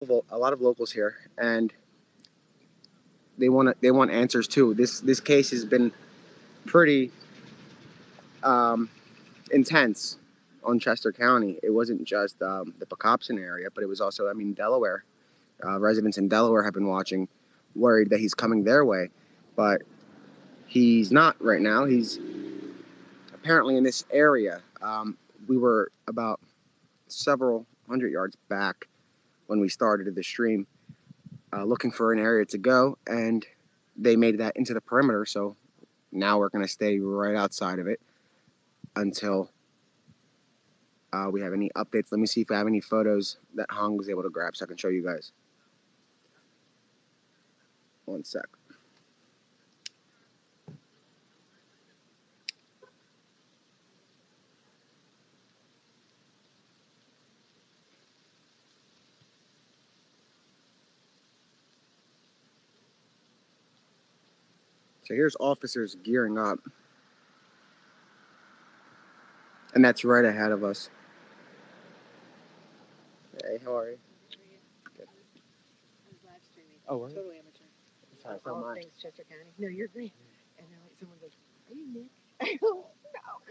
a lot of locals here, and they want answers too. This case has been pretty um, intense on Chester County. It wasn't just the Pocopson area, but it was also, I mean, Delaware. Residents in Delaware have been watching, worried that he's coming their way, but he's not right now. He's apparently in this area. We were about several hundred yards back when we started the stream, looking for an area to go, and they made that into the perimeter. So now we're going to stay right outside of it until we have any updates. Let me see if I have any photos that Hong was able to grab so I can show you guys. One sec. So here's officers gearing up, and that's right ahead of us. Hey, how are you? Good. I was live streaming. Oh, were you? Totally amateur. Sorry, so All much. things Chester County. No, you're great. And then like someone goes, "Are you Nick?" I go, "No,"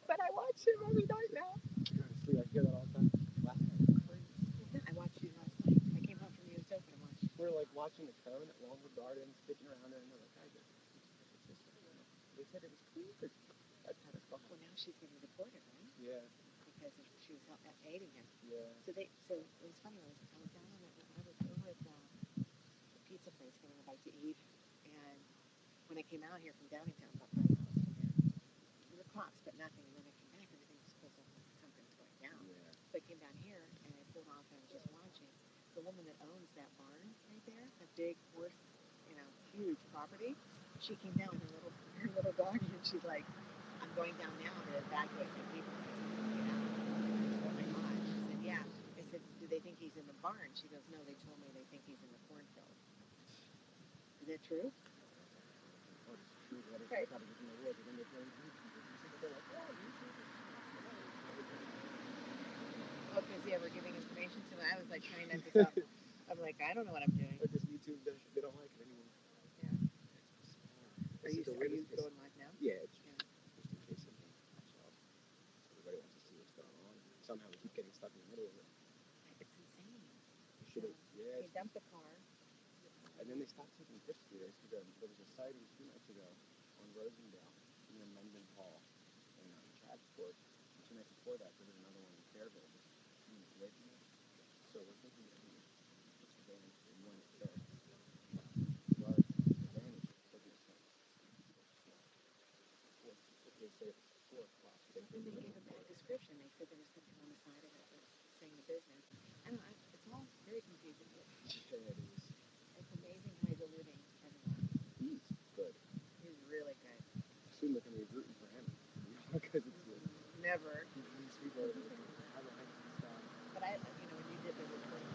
but I watch him every night now. I hear that all the time. I watched you last night. I came home from US Open and watched. We're like watching the tournament at Longwood Gardens, sitting around there, and they're like, they said it was clean for that kind of stuff. Well, now she's getting deported, right? Yeah. Because she was aiding him. Yeah. So it was funny. I was down on it. I was over at the pizza place getting a bite to eat, and when I came out here from Downingtown, about 5 miles from here, there were clocks, but nothing. And then I came back, everything was closed off, like something's going down. Yeah. So I came down here and I pulled off and I was just watching. The woman that owns that barn right there, that big horse, huge property, she came down with her little dog, and she's like, "I'm going down now to evacuate my people." Oh my gosh. She said, "Yeah." I said, "Do they think he's in the barn?" She goes, "No, they told me they think he's in the cornfield." Is that true? Right. Oh, because yeah, we're giving information to them. I was like trying not to stop. I'm like, I don't know what I'm doing. But this YouTube, they don't like it anymore. Yeah. Are you going live now? Yeah, it's just in case something pops up. Everybody wants to see what's going on. Somehow we keep getting stuck in the middle of it. It's insane. Yeah. They dumped the car. And then they stopped taking pictures. There was a sighting 2 nights ago on Rosendale near Mendon Hall in Chadsport. And 2 nights before that, there was another one in Fairville, just a few minutes away from there. So we're thinking that he took advantage and went there. But advantage doesn't say. They say it's 4 o'clock. Then they gave a bad description. They said there was something on the side of it saying the business. I don't know. It's all very confusing. Yeah, it is. It's amazing how he's eluding everyone. He's good. He's really good. I assume they're going to be rooting for him. Because it's never. These people are how the heck is this guy? But when you did the reporting,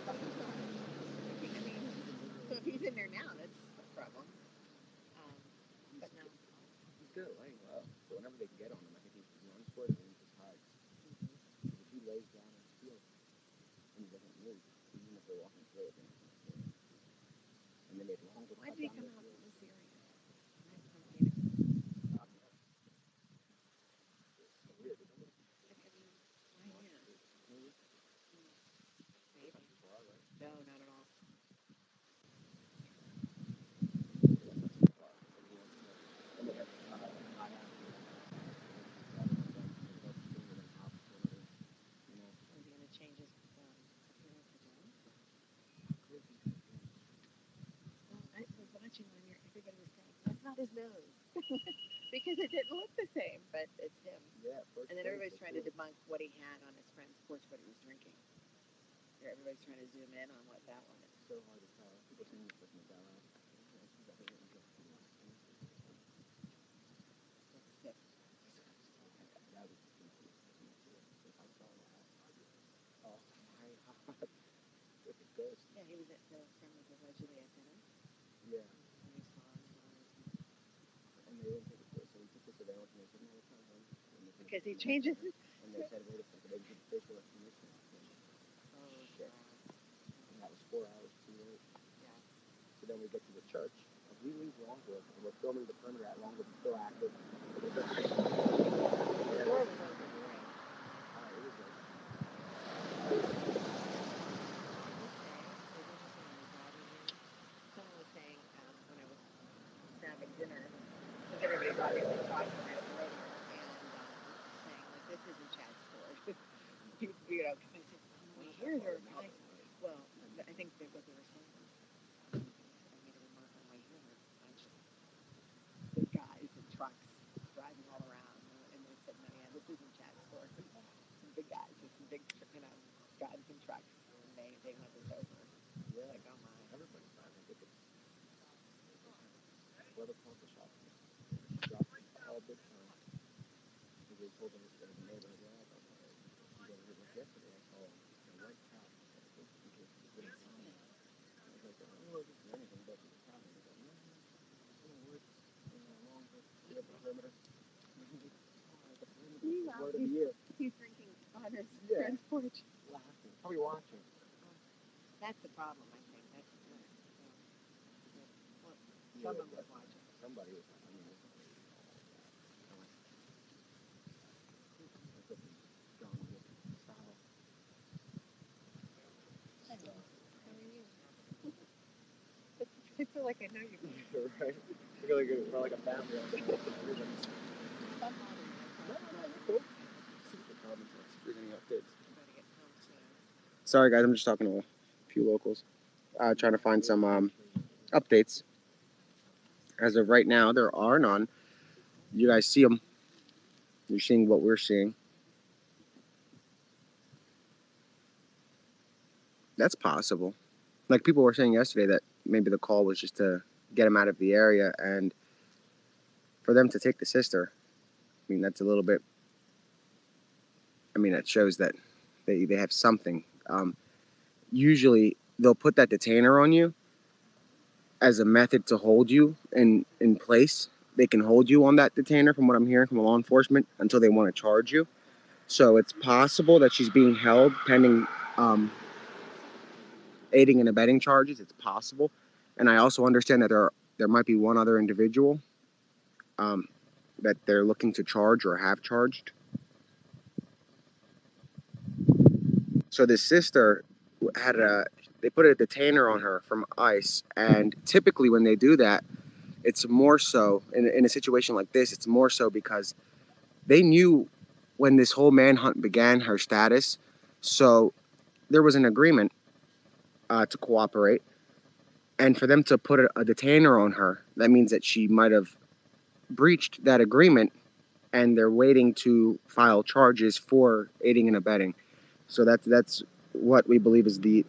I mean, so if he's in there now, that's a problem. But no. He's good at laying low. So whenever they get on him, I think he runs for it and then he just hides. If he lays down in the field and he doesn't move, even if they're walking through it, then he can't see him. And then they long to Why did he come out from this area? No, not at all. Is he going to change his appearance again? Well, I was watching on here. Everybody was saying that's not his nose because it didn't look the same, but it's him. Yeah. And then everybody's trying to debunk what he had on his friend's porch, what he was drinking. Everybody's trying to zoom in on what that was. So hard to tell. People saying it's like Madonna. It's like a ghost. Yeah, he was at the friend was allegedly at dinner. Yeah. And they saw him. And they didn't take it so we took the surveillance and they said, no, it's not him. Because he changes. And they said, wait a second, they did facial recognition. 4 hours too late. Yeah. So then we get to the church. And we leave Longwood, and we're filming the perimeter at Longwood, still active. The door was open, right? It was like, Someone was saying when I was grabbing dinner, because everybody's obviously talking right over there, and saying like, this isn't Chad's Ford. You know, because I said, we hear there are guys. Well, I think that what they were saying was, I made a remark on my hearing, a bunch of big guys in trucks driving all around, and they said, no, yeah, this isn't Chad's Ford. Some big guys, there's some big, guys in trucks, and they went this over. yeah, Like, oh my. everybody's bad. I think it's weather coffee shop. Dropped all big time. They told them that the neighbor, yeah, but you got to hear this yesterday. I saw a white cat. I was like, oh, this is anything but the cat. He's like, no, in the woods, along the perimeter. Meanwhile, he's drinking on his friend's porch. Laughing. Probably watching. That's the problem, I think. That's well, someone was watching. Somebody was watching. I feel like I know you. Right? We're like a family. Sorry guys, I'm just talking to a few locals. Trying to find some updates. As of right now, there are none. You guys see them. You're seeing what we're seeing. That's possible. Like people were saying yesterday that maybe the call was just to get him out of the area and for them to take the sister. I mean, that's a little bit, I mean, that shows that they have something. Usually they'll put that detainer on you as a method to hold you in place. They can hold you on that detainer, from what I'm hearing from law enforcement, until they want to charge you. So it's possible that she's being held pending aiding and abetting charges. It's possible. And I also understand that there might be one other individual that they're looking to charge or have charged. So the sister they put a detainer on her from ICE, and typically when they do that, it's more so in a situation like this. It's more so because they knew when this whole manhunt began her status, so there was an agreement to cooperate, and for them to put a detainer on her, that means that she might have breached that agreement, and they're waiting to file charges for aiding and abetting. So that's what we believe is the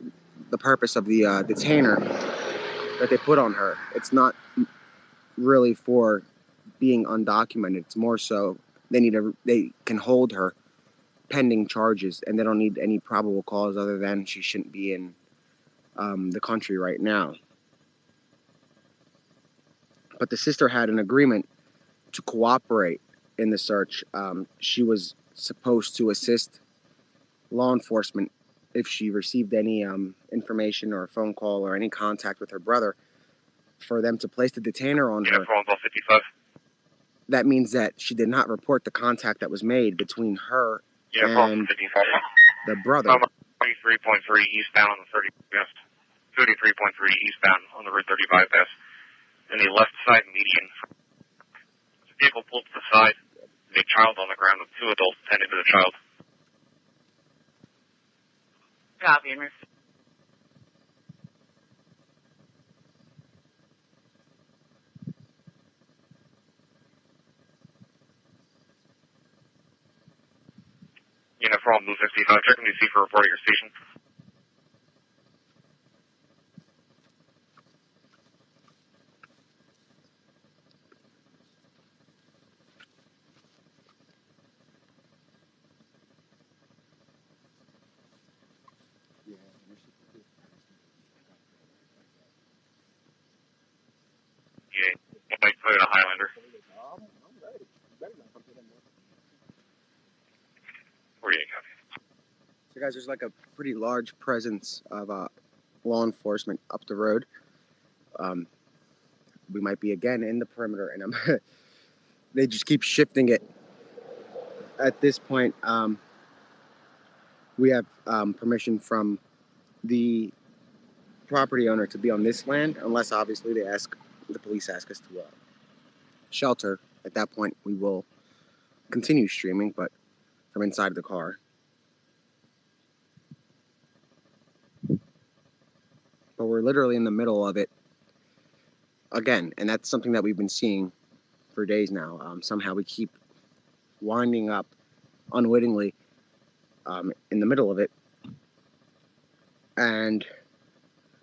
purpose of the detainer that they put on her. It's not really for being undocumented. It's more so they can hold her pending charges, and they don't need any probable cause other than she shouldn't be in the country right now. But the sister had an agreement to cooperate in the search. She was supposed to assist law enforcement if she received any information or a phone call or any contact with her brother, for them to place the detainer on her. 55. That means that she did not report the contact that was made between her and the brother. 33.3 eastbound on the 30 west. 33.3 eastbound on the Route 30 bypass. In the left side median. The vehicle pulled to the side. A child on the ground with two adults tending to the child. Copy and receive. Unit for all Blue 55, checking to see for report at your station. Yeah, I put it a Highlander. Where you go? So guys, there's like a pretty large presence of law enforcement up the road. We might be again in the perimeter, and they just keep shifting it. At this point, we have permission from the property owner to be on this land, unless obviously the police ask us to shelter. At that point, we will continue streaming, but from inside the car. But we're literally in the middle of it again, and that's something that we've been seeing for days now. Somehow we keep winding up unwittingly in the middle of it, and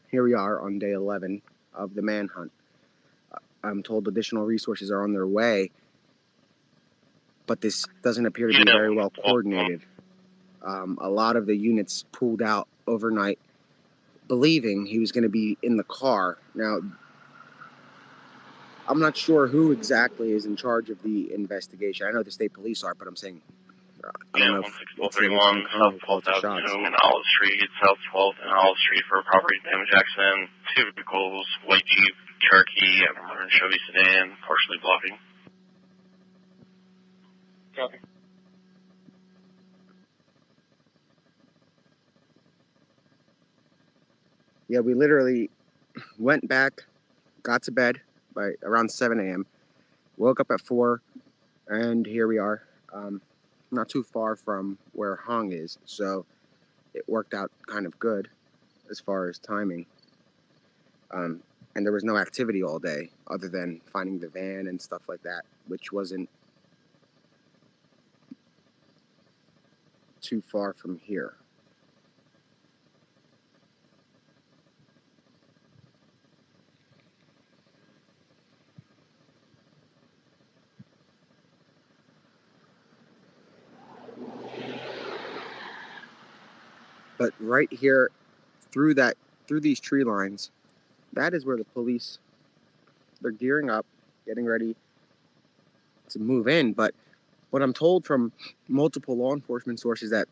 here we are on day 11 of the manhunt. I'm told additional resources are on their way, but this doesn't appear to be very well coordinated. A lot of the units pulled out overnight, believing he was going to be in the car. Now, I'm not sure who exactly is in charge of the investigation. I know the state police are, but I'm saying, I don't know if it's the lieutenant colonel who called the shots. In Olive Street, South 12th and Olive Street for a property damage accident. Two vehicles, white Jeep, Cherokee, and a modern Chevy sedan, partially blocking. Copy. Yeah, we literally went back, got to bed by around 7 a.m., woke up at 4, and here we are. Not too far from where Hong is, so it worked out kind of good as far as timing. And there was no activity all day other than finding the van and stuff like that, which wasn't too far from here. But right here, through these tree lines, that is where the police, they're gearing up, getting ready to move in. But what I'm told from multiple law enforcement sources that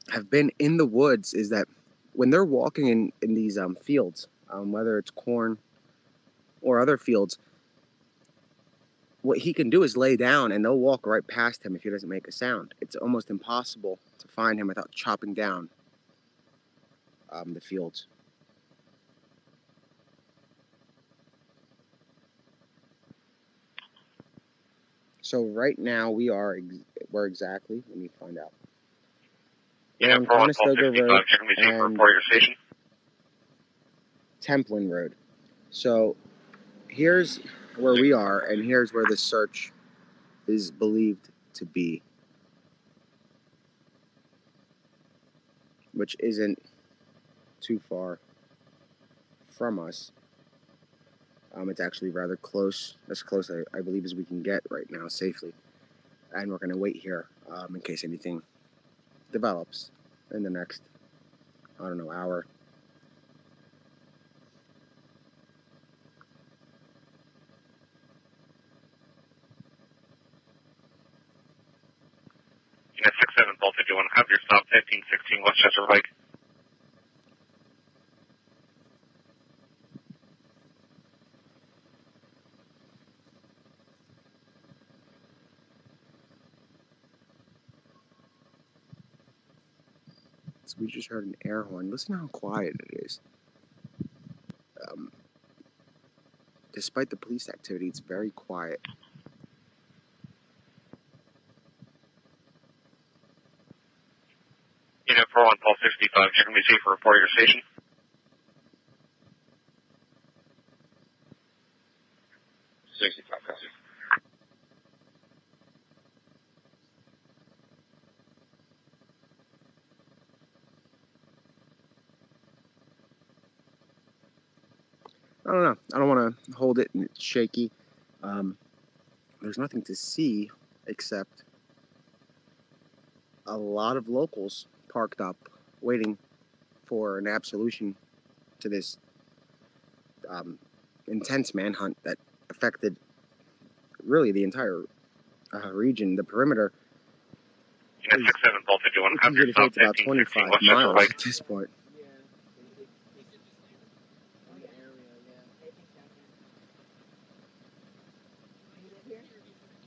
have been in the woods is that when they're walking in these fields, whether it's corn or other fields, what he can do is lay down and they'll walk right past him if he doesn't make a sound. It's almost impossible to find him without chopping down the fields. So right now we're exactly, let me find out. Yeah, on Conestoga Road and Templin Road. So here's where we are, and here's where the search is believed to be, which isn't too far from us. It's actually rather close, as close I believe as we can get right now safely. And we're going to wait here in case anything develops in the next, I don't know, hour. Unit 6-7 bolted, you want to have your stop 1516 Westchester Pike. So we just heard an air horn. Listen how quiet it is. Despite the police activity, it's very quiet. Unit 41 Pulse 65, check me safe for report your station. I don't know. I don't want to hold it and it's shaky. There's nothing to see except a lot of locals parked up waiting for an absolution to this intense manhunt that affected really the entire region. The perimeter Unit 6-7 bolted, you want to have your stop about 25 miles at this point.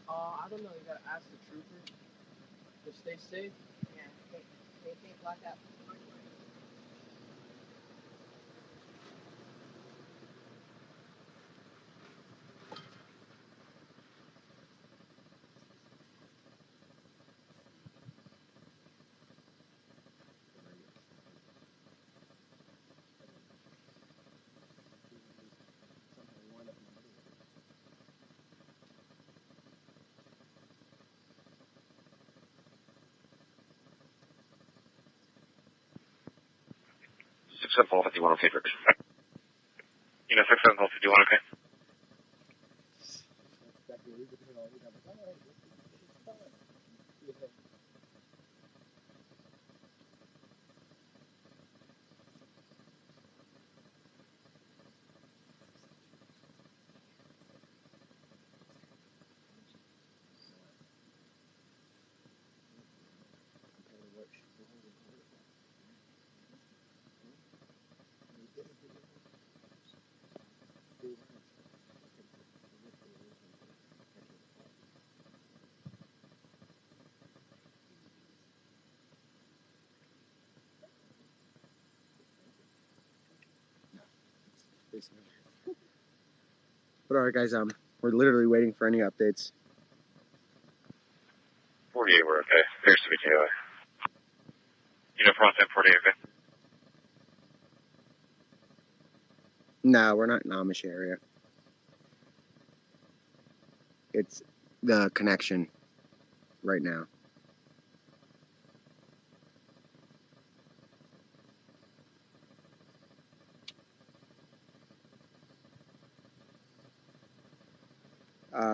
I don't know. You gotta ask the troopers. Just stay safe. Yeah, they think block up. Six seven 51 okay, Rick. 6 7 51 okay. But all right, guys. We're literally waiting for any updates. 48, we're okay. Appears to be KOA. Front 10 48 okay. No, we're not in Amish area. It's the connection right now.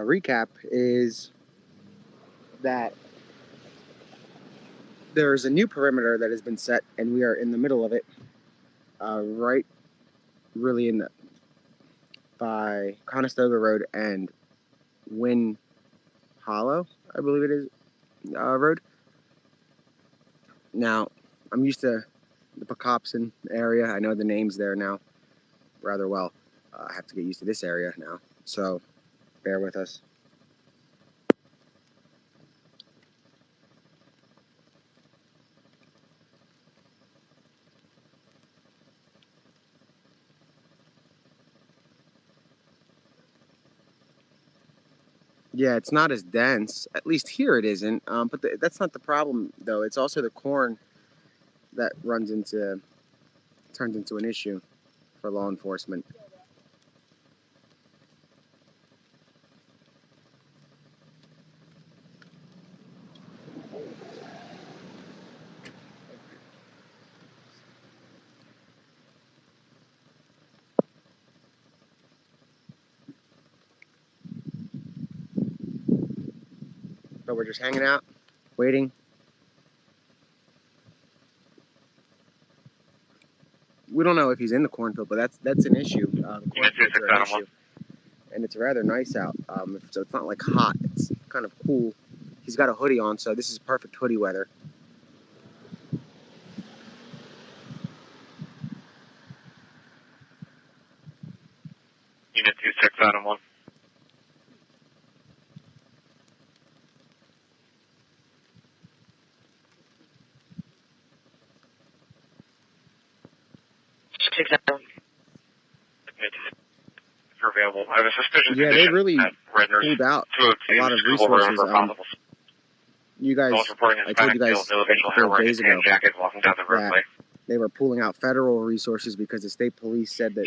Recap is that there's a new perimeter that has been set, and we are in the middle of it, right, really by Conestoga Road and Wynn Hollow, I believe it is, road. Now, I'm used to the Pocopson area. I know the names there now rather well. I have to get used to this area now, so bear with us. Yeah, it's not as dense. At least here it isn't. But that's not the problem, though. It's also the corn that turns into an issue for law enforcement. But we're just hanging out, waiting. We don't know if he's in the cornfield, but that's an issue. The cornfields are an issue, and it's rather nice out. So it's not like hot. It's kind of cool. He's got a hoodie on, so this is perfect hoodie weather. Unit 26 Adam 1. If you're available, I have a suspicious Yeah, they really renders pulled out 202 a lot of suitable for resources. possible. You guys, I told you guys a couple of days ago that they were pulling out federal resources because the state police said that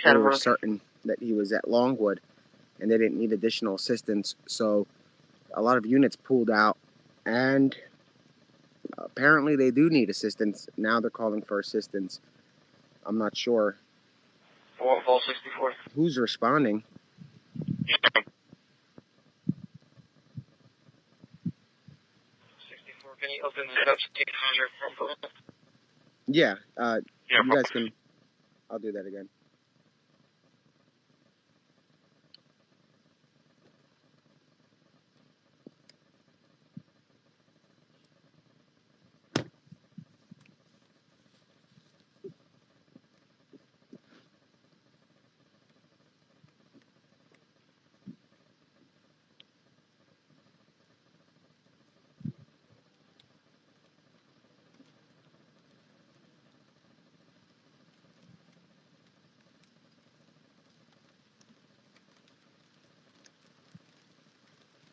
they were certain that he was at Longwood and they didn't need additional assistance. So a lot of units pulled out, and apparently they do need assistance. Now they're calling for assistance. I'm not sure. Vol 64. Who's responding? Can you open this up so you can Yeah, you guys can. I'll do that again.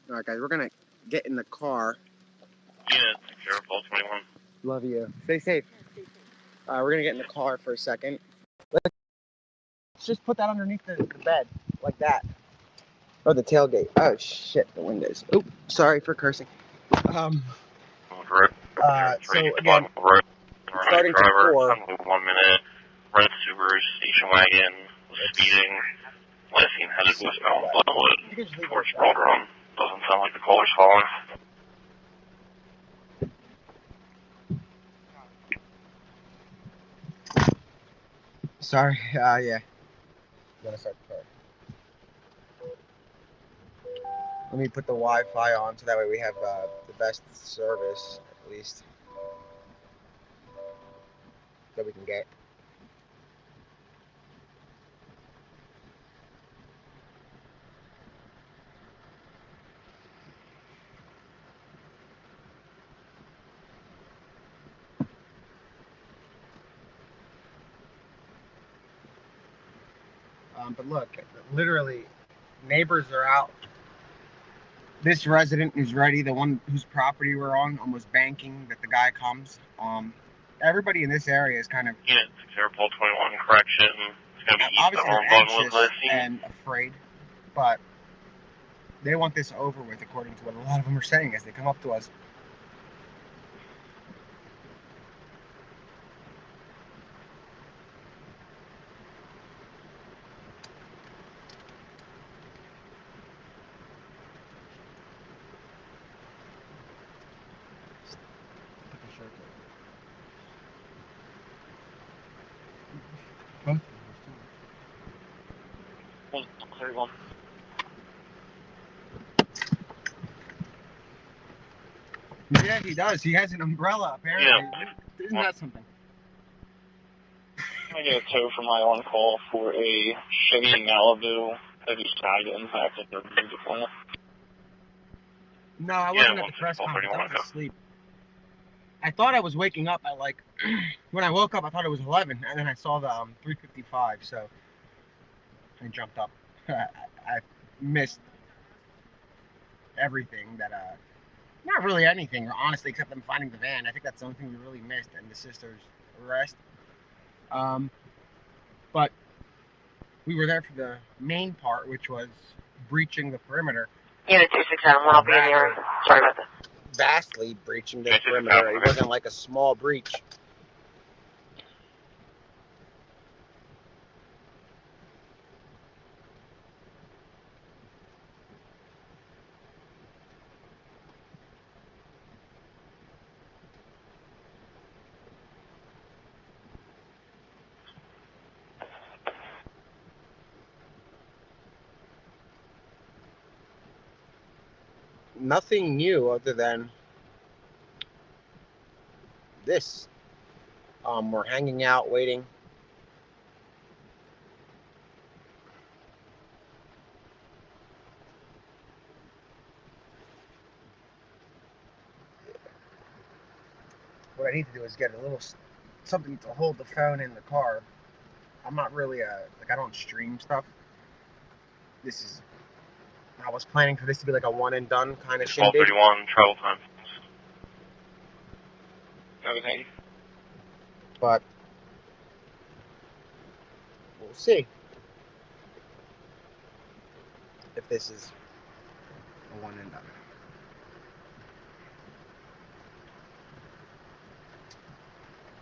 All right, guys, we're gonna get in the car. Yeah, careful, 21. Love you. Stay safe. We're gonna get in the car for a second. Let's just put that underneath the bed, like that. Or the tailgate. Oh shit, the windows. Oop, sorry for cursing. So again, starting to pour. 1 minute. Red Subaru station wagon was speeding. Last seen headed westbound Glenwood towards Broad Run. Doesn't sound like the color's falling. Sorry. Yeah. I'm gonna start the car. Let me put the Wi-Fi on so that way we have the best service, at least, that we can get. But look, literally, neighbors are out. This resident is ready. The one whose property we're on was banking that the guy comes. Everybody in this area is kind of Airport 21 correction. It's gonna be obviously anxious and afraid, but they want this over with, according to what a lot of them are saying as they come up to us. Yeah, he does. He has an umbrella, apparently. Yeah. Isn't that something? I get a tow for my on-call for a Chevy Malibu heavy side impact at their vehicle. No, I wasn't at the press conference. I was asleep. I thought I was waking up at like, when I woke up, I thought it was 11, and then I saw the 3:55, so I jumped up. I missed everything that, not really anything, honestly, except them finding the van. I think that's the only thing we really missed, and the sister's arrest. But we were there for the main part, which was breaching the perimeter. Unit 267, I'll be in the area. Sorry about that. Vastly breaching the perimeter. It wasn't like a small breach. Nothing new other than this. We're hanging out, waiting. What I need to do is get a little something to hold the phone in the car. I'm not really like, I don't stream stuff. I was planning for this to be like a one and done kind of shindig. 12:31 travel time. Okay. But we'll see if this is a one and done.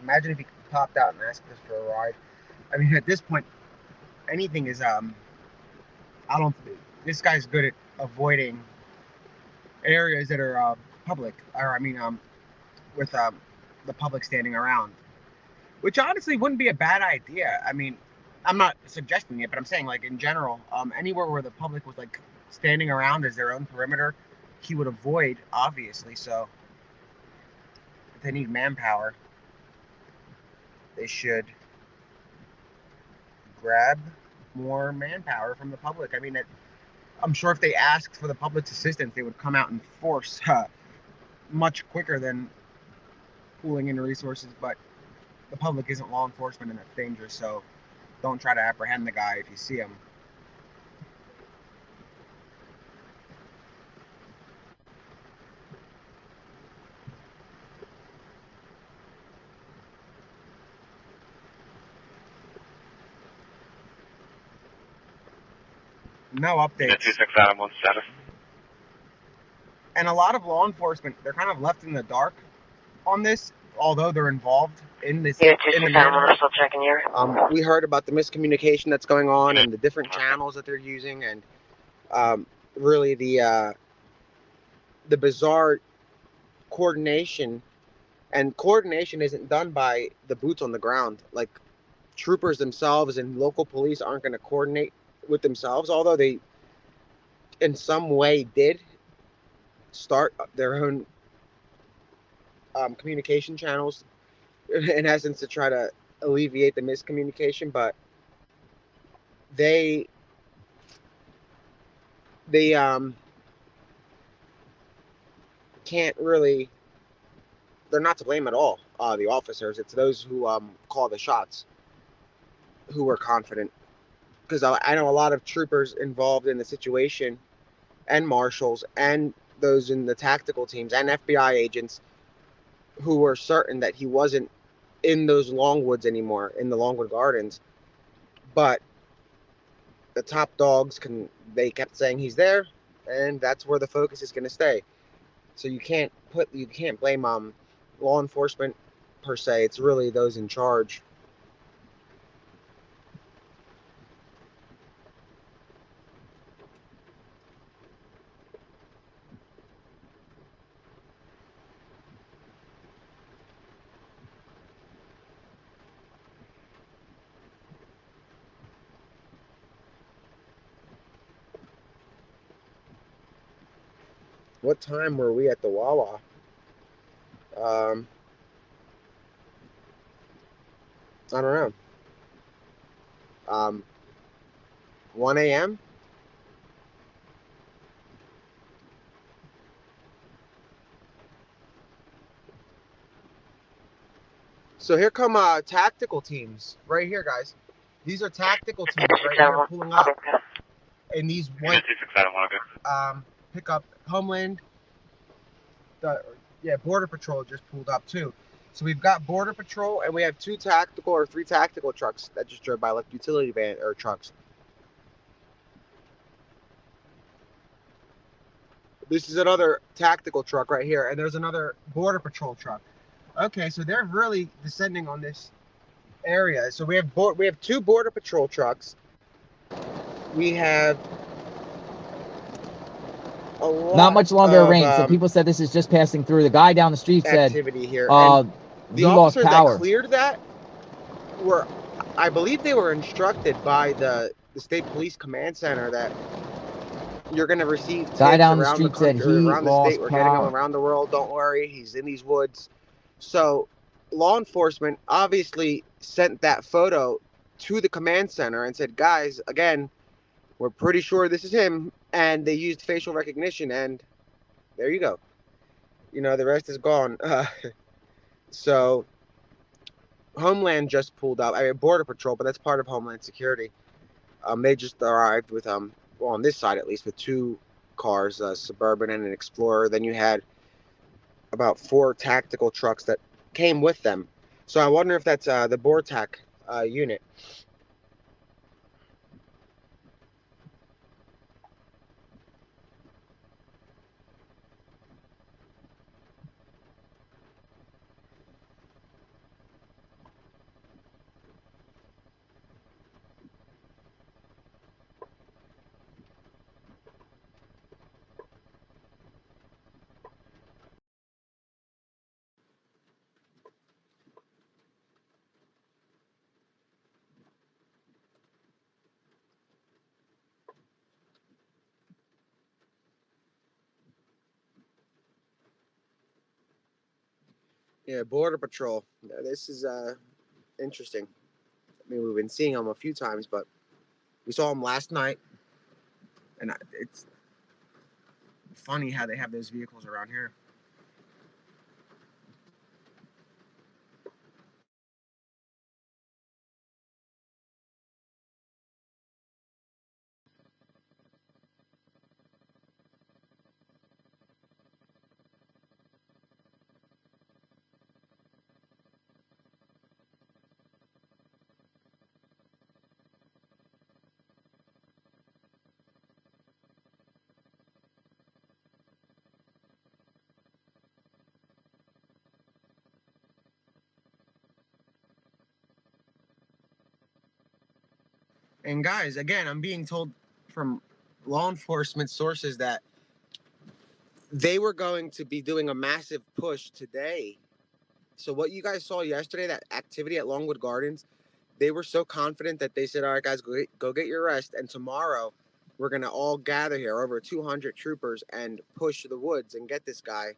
Imagine if he popped out and asked us for a ride. I mean, at this point, anything is this guy's good at avoiding areas that are public, or I mean, with the public standing around, which honestly wouldn't be a bad idea. I mean, I'm not suggesting it, but I'm saying, like, in general, anywhere where the public was like standing around as their own perimeter, he would avoid, obviously. So if they need manpower, they should grab more manpower from the public. I mean, I'm sure if they asked for the public's assistance, they would come out in force much quicker than pooling in resources. But the public isn't law enforcement, and that's dangerous. So don't try to apprehend the guy if you see him. No Unit updates. 26 Adam 1 status. And a lot of law enforcement, they're kind of left in the dark on this, although they're involved in this. Unit In the 26 Adam 1, manhunt. we're still checking here. We heard about the miscommunication that's going on and the different channels that they're using, and really the bizarre coordination. And coordination isn't done by the boots on the ground. Like, troopers themselves and local police aren't going to coordinate with themselves, although they in some way did start their own communication channels in essence to try to alleviate the miscommunication, but they can't really, they're not to blame at all, the officers. It's those who call the shots who were confident, because I know a lot of troopers involved in the situation and marshals and those in the tactical teams and FBI agents who were certain that he wasn't in those Longwoods anymore, in the Longwood Gardens. But the top dogs they kept saying he's there, and that's where the focus is going to stay. So you can't blame law enforcement per se. It's really those in charge. What time were we at the Wawa? 1 a.m. So here come tactical teams right here, guys. These are tactical teams right here pulling up in these white pickup. Homeland, Border Patrol just pulled up too. So we've got Border Patrol and we have 3 tactical trucks that just drove by, like utility van or trucks. This is another tactical truck right here, and there's another Border Patrol truck. Okay, so they're really descending on this area. So we have 2 Border Patrol trucks. We have a lot not much longer of, range. So people said this is just passing through. The guy down the street said activity here. the officers that power. cleared that were, I believe they were instructed by the state police command center that you're going to receive tips Guy down the around street the said country, he around the lost state. We're getting him power. around the world. Don't worry, he's in these woods. So law enforcement obviously sent that photo to the command center and said, guys, again, we're pretty sure this is him. And they used facial recognition, and there you go. You know, the rest is gone. So Homeland just pulled up. I mean, Border Patrol, but that's part of Homeland Security. They just arrived with, well, on this side at least, with 2 cars, a Suburban and an Explorer. Then you had about 4 tactical trucks that came with them. So I wonder if that's the BORTAC unit. Yeah, Border Patrol. This is interesting. I mean, we've been seeing them a few times, but we saw them last night, and it's funny how they have those vehicles around here. And guys, again, I'm being told from law enforcement sources that they were going to be doing a massive push today. So what you guys saw yesterday, that activity at Longwood Gardens, they were so confident that they said, all right, guys, go get your rest. And tomorrow we're going to all gather here, over 200 troopers, and push the woods and get this guy.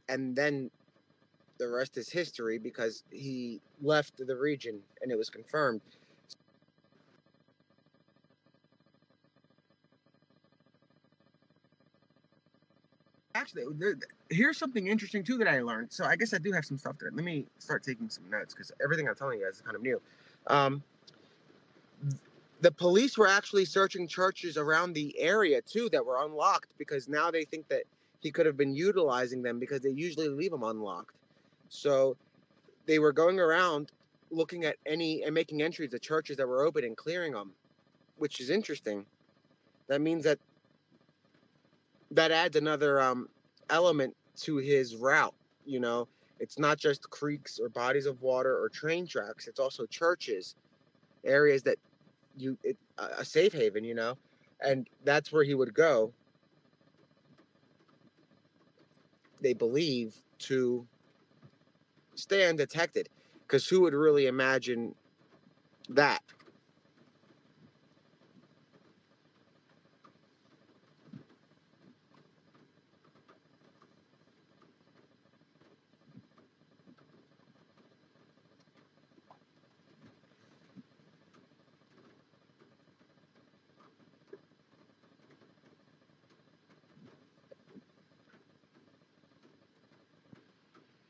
And then the rest is history, because he left the region and it was confirmed. Actually, here's something interesting too that I learned. So I guess I do have some stuff there. Let me start taking some notes, because everything I'm telling you guys is kind of new. The police were actually searching churches around the area too that were unlocked, because now they think that he could have been utilizing them, because they usually leave them unlocked. So they were going around looking at any and making entries to churches that were open and clearing them, which is interesting. That means that adds another element to his route. You know, it's not just creeks or bodies of water or train tracks. It's also churches, areas that a safe haven. You know, and that's where he would go. They believe, to stay undetected, because who would really imagine that?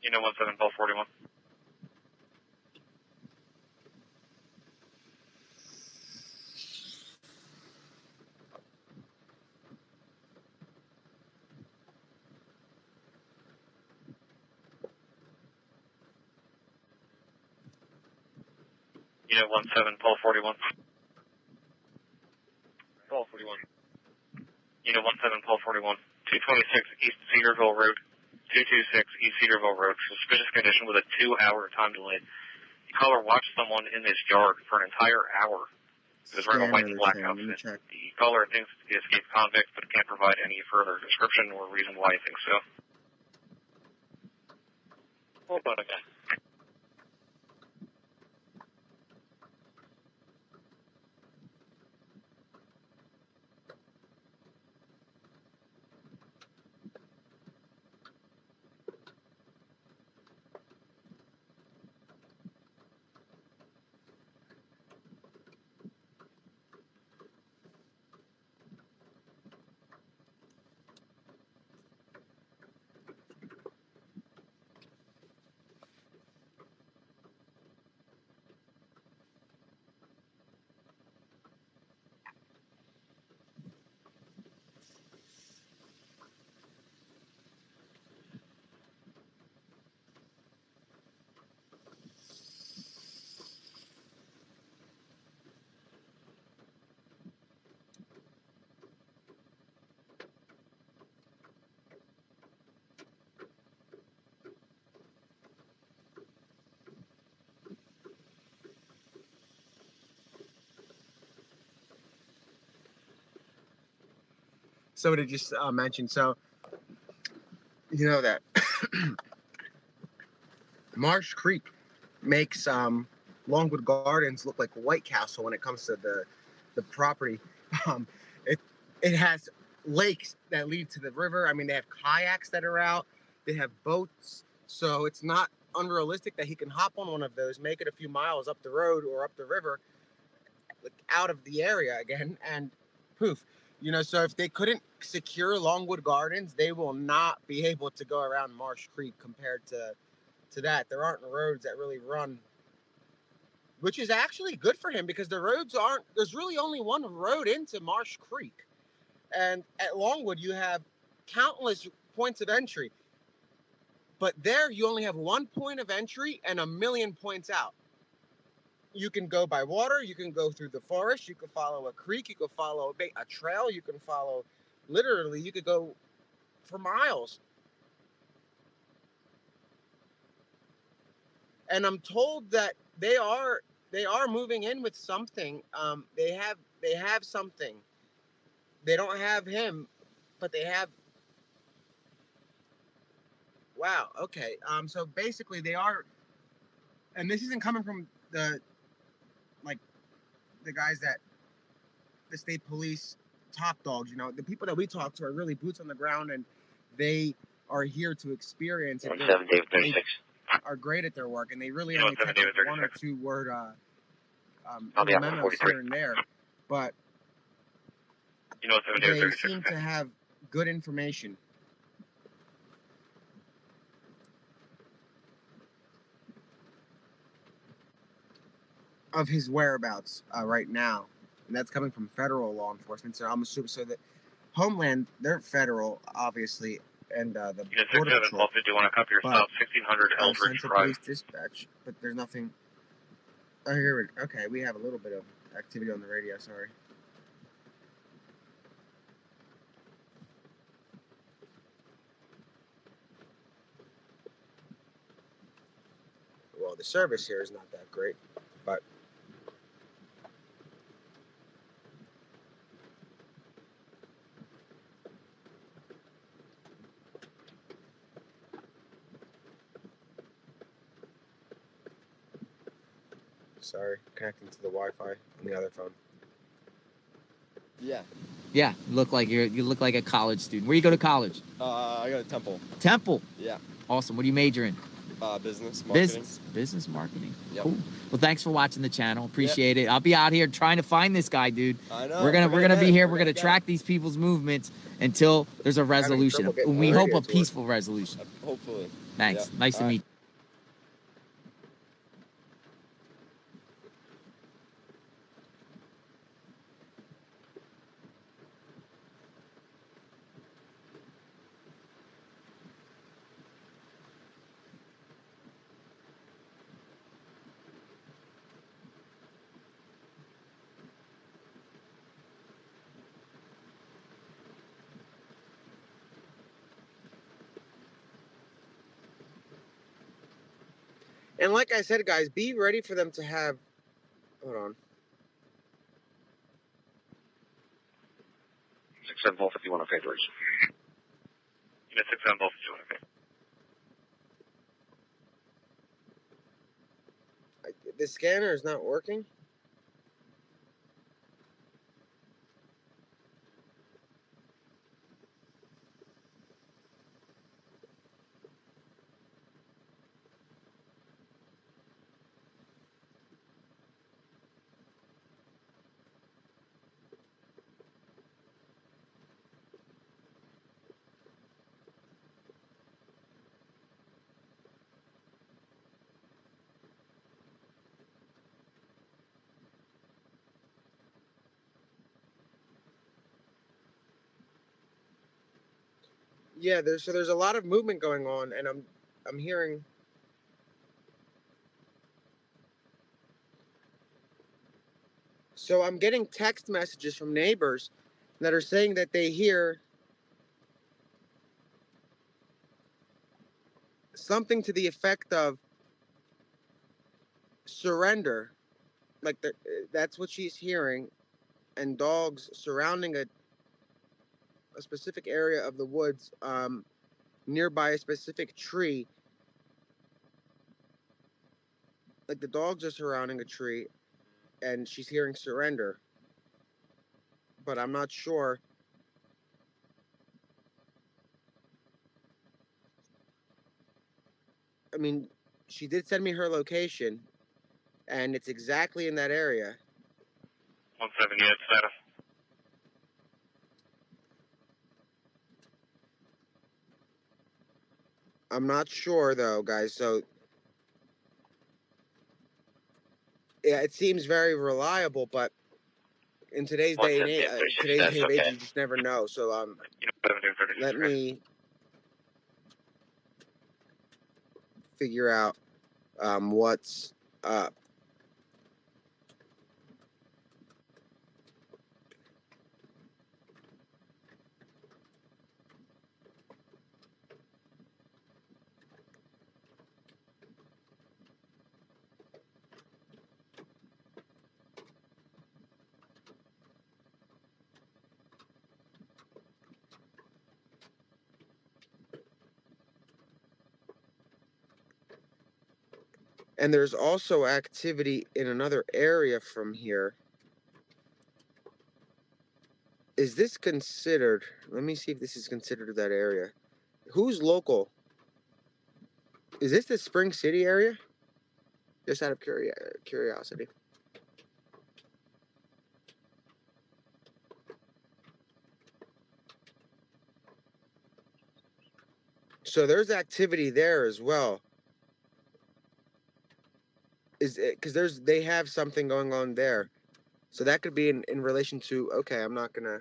Unit 17, Bell 41. Unit 17, Bell 41. Bell 41. Unit 17, Bell 41. 226 East Cedarville Road. 226 East Cedarville Road. Suspicious condition with a 2-hour time delay. The caller watched someone in this yard for an entire hour. It was wearing a white and black outfit. The caller thinks it's the escaped convict, but can't provide any further description or reason why he thinks so. Hold on again. So to just mention, so you know that Marsh Creek makes Longwood Gardens look like White Castle when it comes to the property. Um, it has lakes that lead to the river. I mean, they have kayaks that are out. They have boats. So it's not unrealistic that he can hop on one of those, make it a few miles up the road or up the river, out of the area again, and poof. You know, so if they couldn't secure Longwood Gardens, they will not be able to go around Marsh Creek compared to that. There aren't roads that really run, which is actually good for him, because the roads aren't, there's really only one road into Marsh Creek. And at Longwood, you have countless points of entry. But there, you only have one point of entry and a million points out. You can go by water, you can go through the forest, you can follow a creek, you can follow a trail, you can follow, literally, you could go for miles. And I'm told that they they are moving in with something. They have something. They don't have him, but they have. Wow. Okay. So basically, they are, and this isn't coming from the guys that the state police top dogs. You know, the people that we talk to are really boots on the ground, and they are here to experience it. 17 David 36. Are great at their work, and they really You know, only text 7 David one or 36. two word I'll be little out for memos 43. here and there, but You know, 7 David they 36. seem to have good information. Of his whereabouts right now, and that's coming from federal law enforcement. So I'm assuming that Homeland, they're federal, obviously, and the Unit Border 67, Patrol. Paul 50, want to copy your stop, 1600 Eldridge Central Drive. Police Dispatch, but there's nothing. Oh, here we go. Okay, we have a little bit of activity on the radio. Sorry. Well, the service here is not that great, but sorry, connecting to the Wi-Fi on the other phone. Yeah. Yeah, you look like a college student. Where you go to college? I go to Temple. Temple. Yeah. Awesome. What do you major in? Business marketing. Business marketing. Yep. Cool. Well, thanks for watching the channel. Appreciate it. I'll be out here trying to find this guy, dude. I know. We're gonna be here. We're gonna get track these people's movements until there's a resolution. trouble getting We the hope radio a to work. peaceful resolution. Hopefully. Thanks. Yeah. Nice All to right. meet you. And like I said, guys, be ready for them to have. Hold on. 67 Paul 50, want to pay Unit 67 Paul 50, want to pay. The scanner is not working. Yeah, there's a lot of movement going on, and I'm hearing. So I'm getting text messages from neighbors that are saying that they hear something to the effect of surrender, like that's what she's hearing, and dogs surrounding a specific area of the woods, nearby a specific tree. Like the dogs are surrounding a tree, and she's hearing surrender, but I'm not sure. I mean, she did send me her location, and it's exactly in that area. 17 unit status. I'm not sure though, guys. So yeah, it seems very reliable, but in today's day and age, Okay. you just never know. So Unit 17 36. let me figure out what's up. And there's also activity in another area from here. Is this considered? Let me see if this is considered that area. Who's local? Is this the Spring City area? Just out of curiosity. So there's activity there as well. Is it because they have something going on there? So that could be in relation to. Okay, I'm not gonna.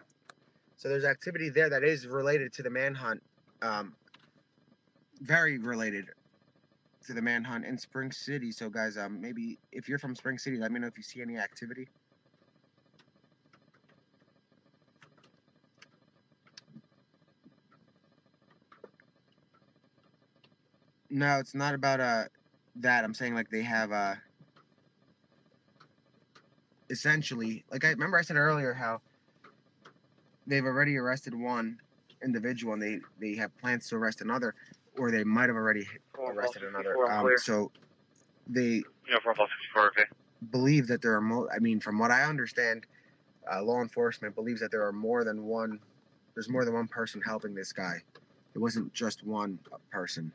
So there's activity there that is related to the manhunt. Very related to the manhunt in Spring City. So guys, maybe if you're from Spring City, let me know if you see any activity. No, it's not about that. I'm saying like they have essentially, like I remember I said earlier how they've already arrested one individual and they have plans to arrest another, or they might have already arrested another. So they believe that there are I mean, from what I understand, law enforcement believes that there are more than one. There's more than one person helping this guy. It wasn't just one person.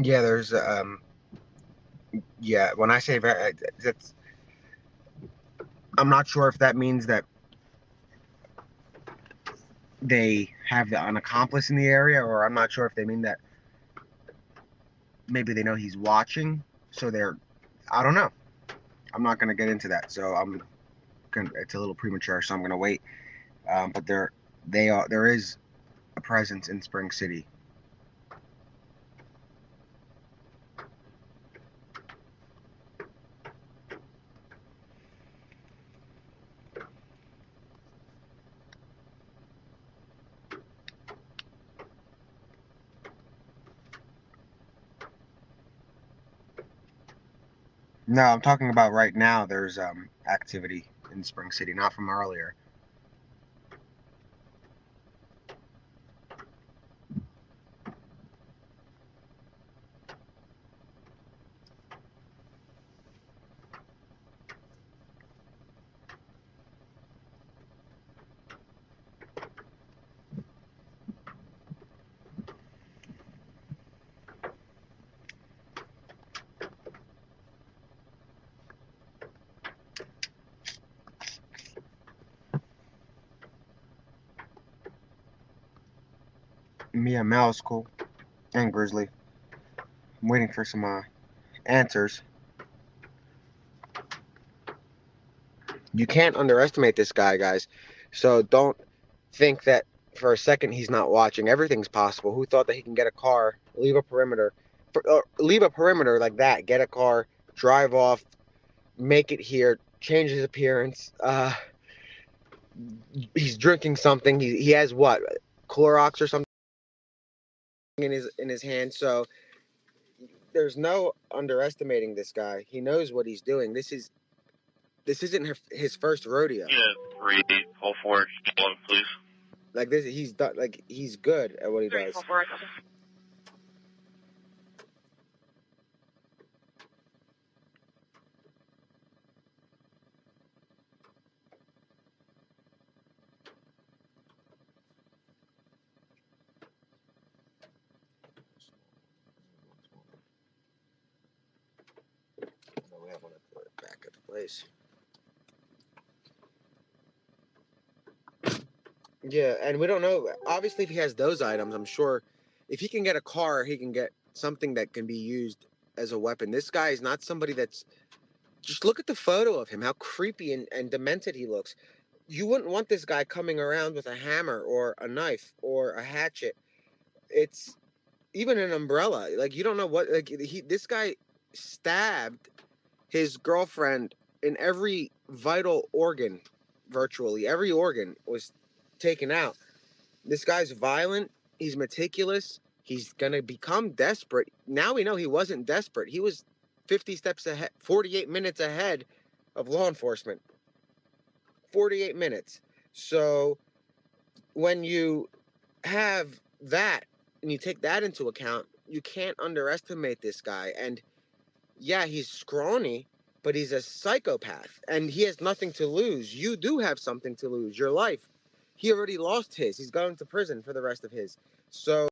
Yeah, there's yeah. When I say that's, I'm not sure if that means that they have an accomplice in the area, or I'm not sure if they mean that maybe they know he's watching, so they're. I don't know. I'm not gonna get into that. So it's a little premature, so I'm gonna wait. But there is a presence in Spring City. No, I'm talking about right now. There's activity in Spring City, not from earlier. Mia Mel's cool, and Grizzly. I'm waiting for some answers. You can't underestimate this guy, guys. So don't think that for a second he's not watching. Everything's possible. Who thought that he can get a car, leave a perimeter like that, get a car, drive off, make it here, change his appearance. He's drinking something. He has what, Clorox or something in his hand. So there's no underestimating this guy. He knows what he's doing. This isn't his first rodeo. Yeah, 304, please. Like this, he's done. Like he's good at what he does. 304, We have one back at the place. Yeah, and we don't know. Obviously, if he has those items, I'm sure if he can get a car, he can get something that can be used as a weapon. This guy is not somebody that's. Just look at the photo of him, how creepy and demented he looks. You wouldn't want this guy coming around with a hammer or a knife or a hatchet. It's even an umbrella. Like, you don't know what. Like, this guy stabbed his girlfriend in every vital organ, virtually every organ was taken out. This guy's violent. He's meticulous. He's gonna become desperate. Now we know he wasn't desperate. He was 50 steps ahead, 48 minutes ahead of law enforcement. 48 minutes. So when you have that and you take that into account, you can't underestimate this guy. And yeah, he's scrawny, but he's a psychopath and he has nothing to lose. You do have something to lose, your life. He already lost his. He's going to prison for the rest of his. So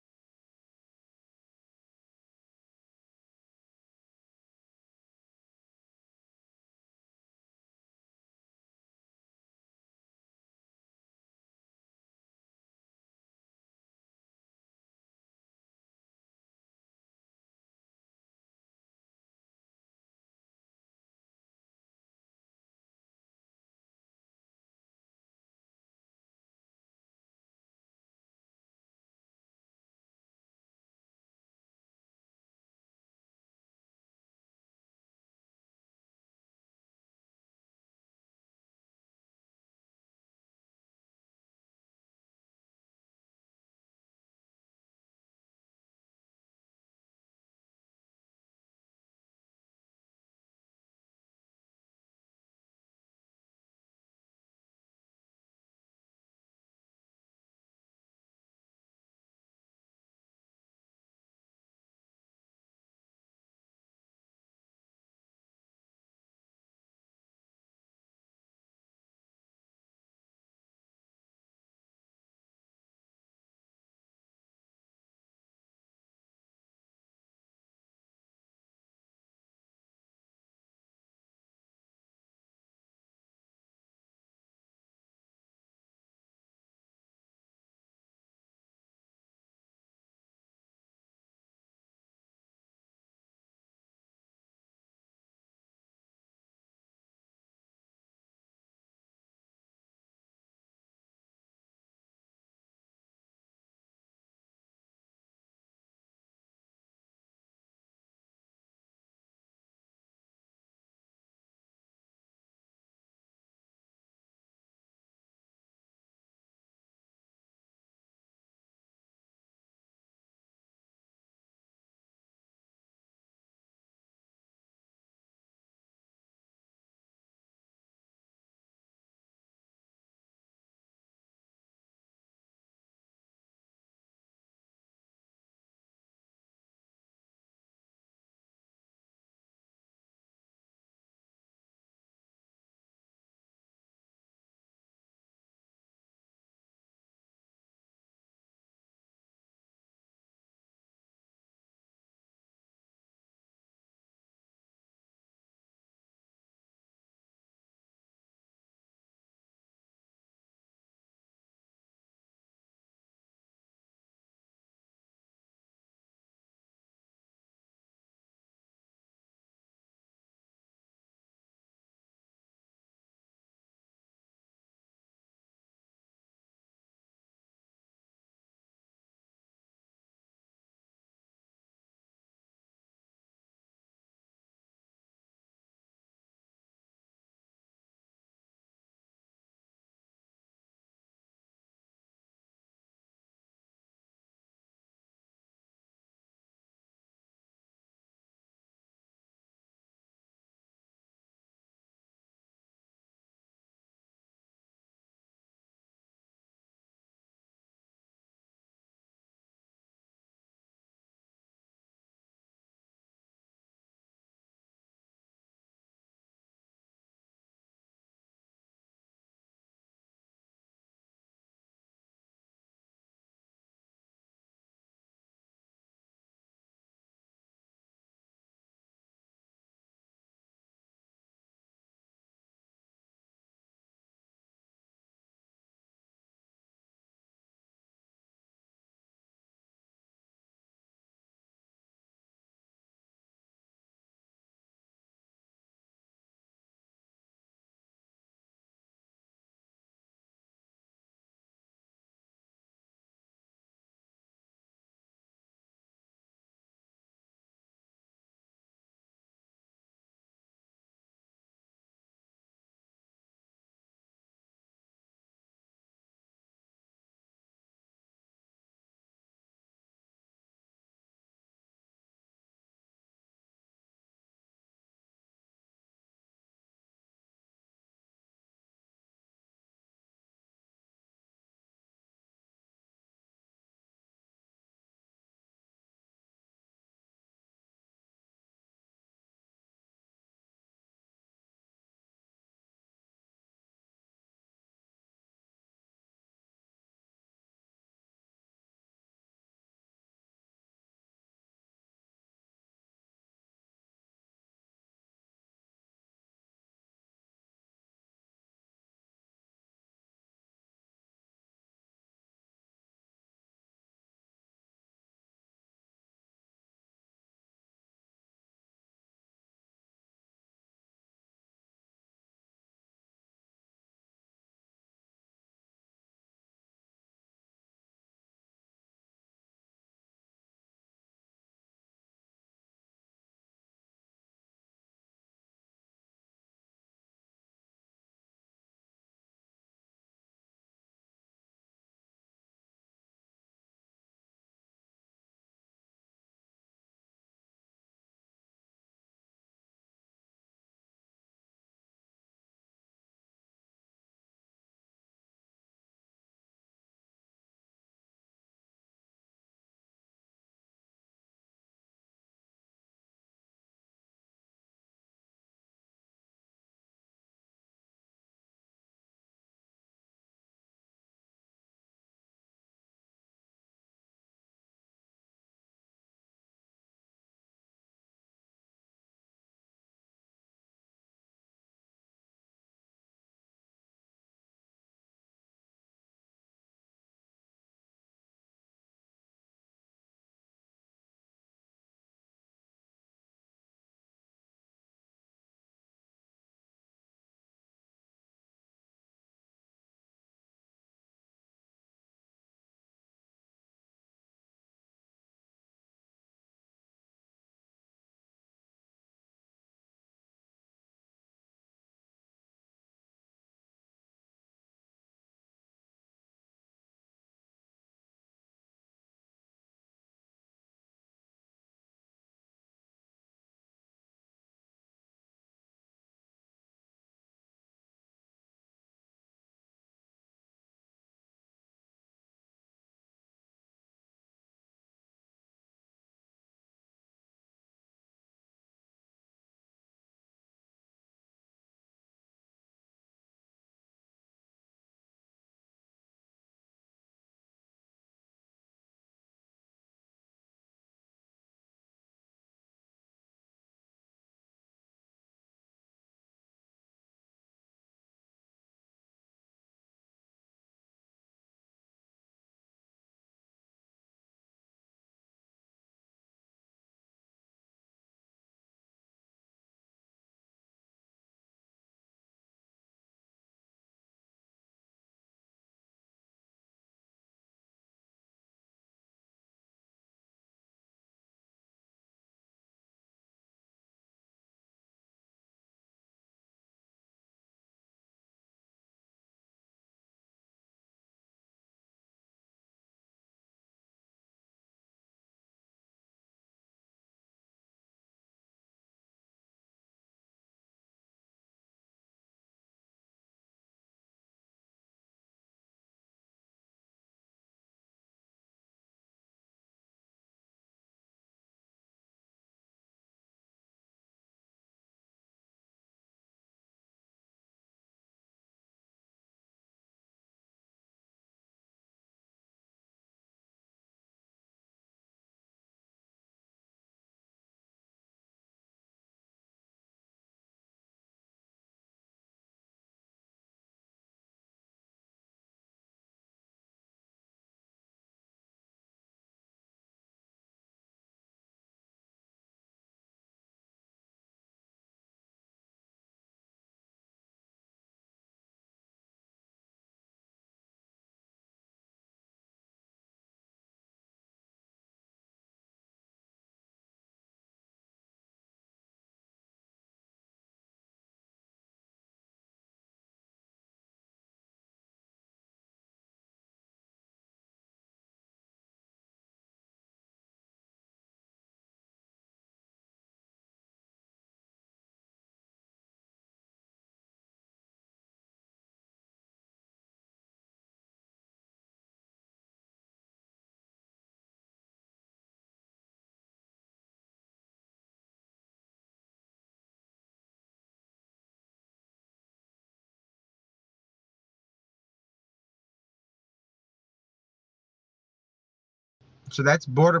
So that's border